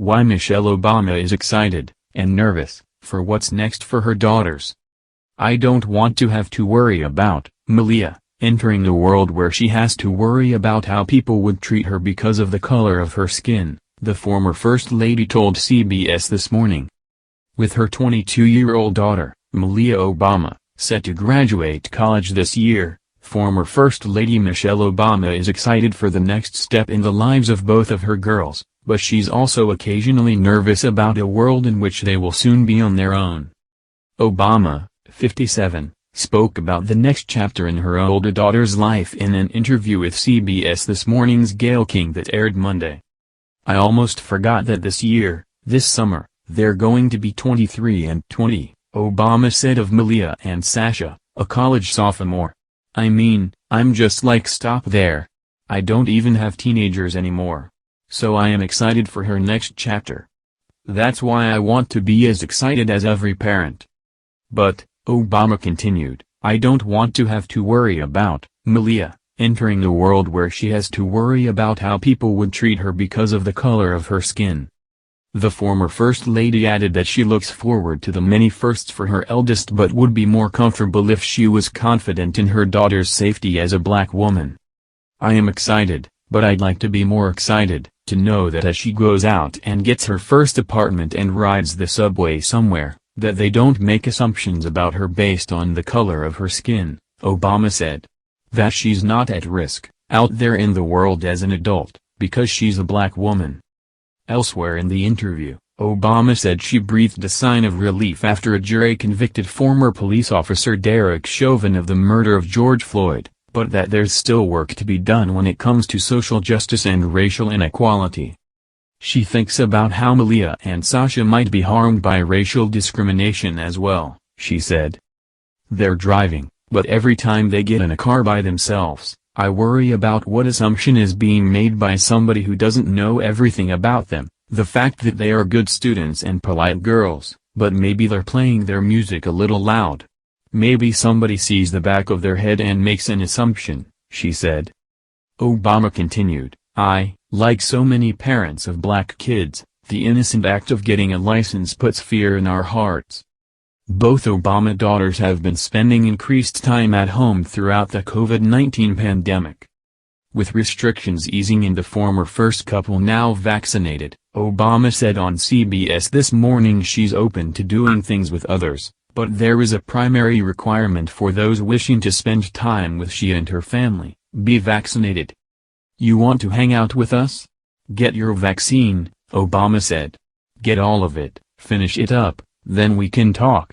why Michelle Obama is excited, and nervous, for what's next for her daughters. "I don't want to have to worry about Malia entering the world where she has to worry about how people would treat her because of the color of her skin," the former First Lady told CBS This Morning. With her 22-year-old daughter, Malia Obama, set to graduate college this year, former First Lady Michelle Obama is excited for the next step in the lives of both of her girls, but she's also occasionally nervous about a world in which they will soon be on their own. Obama, 57, spoke about the next chapter in her older daughter's life in an interview with CBS This Morning's Gayle King that aired Monday. "I almost forgot that this year, this summer, they're going to be 23 and 20, Obama said of Malia and Sasha, a college sophomore. "I mean, I'm just like stop there. I don't even have teenagers anymore. So I am excited for her next chapter. That's why I want to be as excited as every parent." But, Obama continued, "I don't want to have to worry about Malia entering the world where she has to worry about how people would treat her because of the color of her skin." The former First Lady added that she looks forward to the many firsts for her eldest but would be more comfortable if she was confident in her daughter's safety as a black woman. "I am excited, but I'd like to be more excited, to know that as she goes out and gets her first apartment and rides the subway somewhere, that they don't make assumptions about her based on the color of her skin," Obama said. "That she's not at risk, out there in the world as an adult, because she's a black woman." Elsewhere in the interview, Obama said she breathed a sign of relief after a jury convicted former police officer Derek Chauvin of the murder of George Floyd, but that there's still work to be done when it comes to social justice and racial inequality. She thinks about how Malia and Sasha might be harmed by racial discrimination as well, she said. "They're driving, but every time they get in a car by themselves, I worry about what assumption is being made by somebody who doesn't know everything about them, the fact that they are good students and polite girls, but maybe they're playing their music a little loud. Maybe somebody sees the back of their head and makes an assumption," she said. Obama continued, "I, like so many parents of black kids, the innocent act of getting a license puts fear in our hearts." Both Obama daughters have been spending increased time at home throughout the COVID-19 pandemic. With restrictions easing and the former first couple now vaccinated, Obama said on CBS This Morning she's open to doing things with others, but there is a primary requirement for those wishing to spend time with she and her family: be vaccinated. "You want to hang out with us? Get your vaccine," Obama said. "Get all of it, finish it up, then we can talk."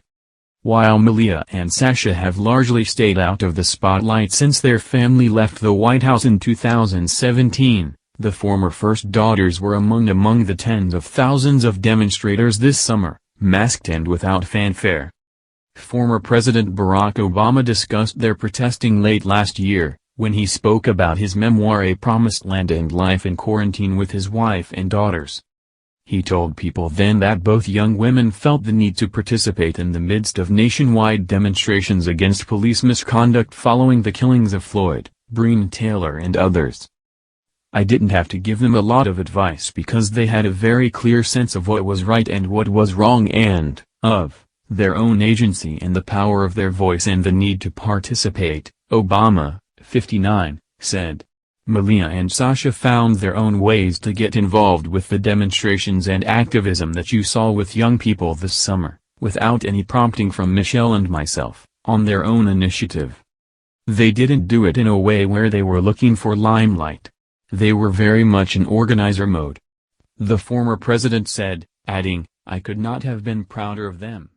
While Malia and Sasha have largely stayed out of the spotlight since their family left the White House in 2017, the former first daughters were among the tens of thousands of demonstrators this summer, masked and without fanfare. Former President Barack Obama discussed their protesting late last year, when he spoke about his memoir A Promised Land and life in quarantine with his wife and daughters. He told people then that both young women felt the need to participate in the midst of nationwide demonstrations against police misconduct following the killings of Floyd, Breonna Taylor and others. "I didn't have to give them a lot of advice because they had a very clear sense of what was right and what was wrong and, of, their own agency and the power of their voice and the need to participate," Obama, 59, said. Malia and Sasha found their own ways to get involved with the demonstrations and activism that you saw with young people this summer, without any prompting from Michelle and myself, on their own initiative. They didn't do it in a way where they were looking for limelight. They were very much in organizer mode. The former president said, adding, "I could not have been prouder of them."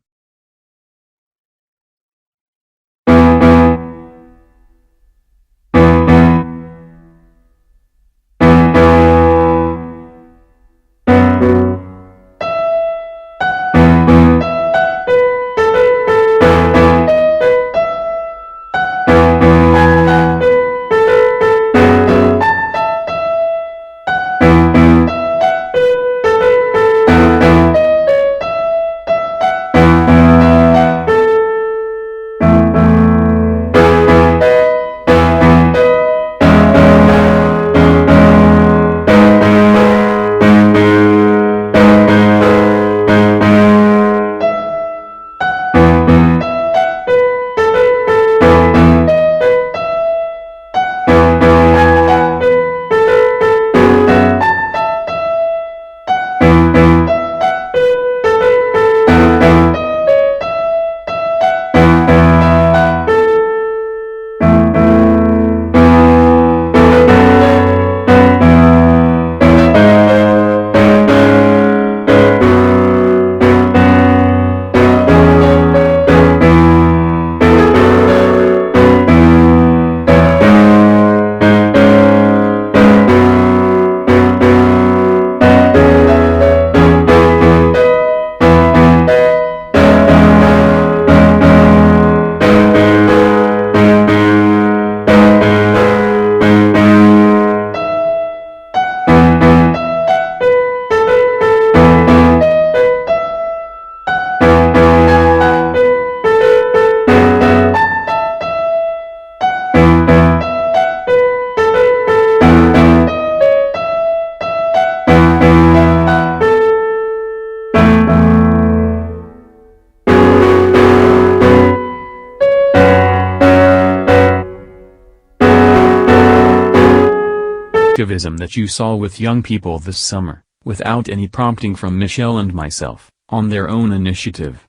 activism that you saw with young people this summer, without any prompting from Michelle and myself, on their own initiative.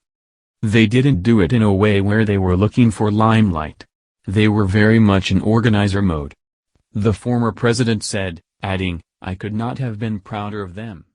They didn't do it in a way where they were looking for limelight. They were very much in organizer mode. The former president said, adding, "I could not have been prouder of them."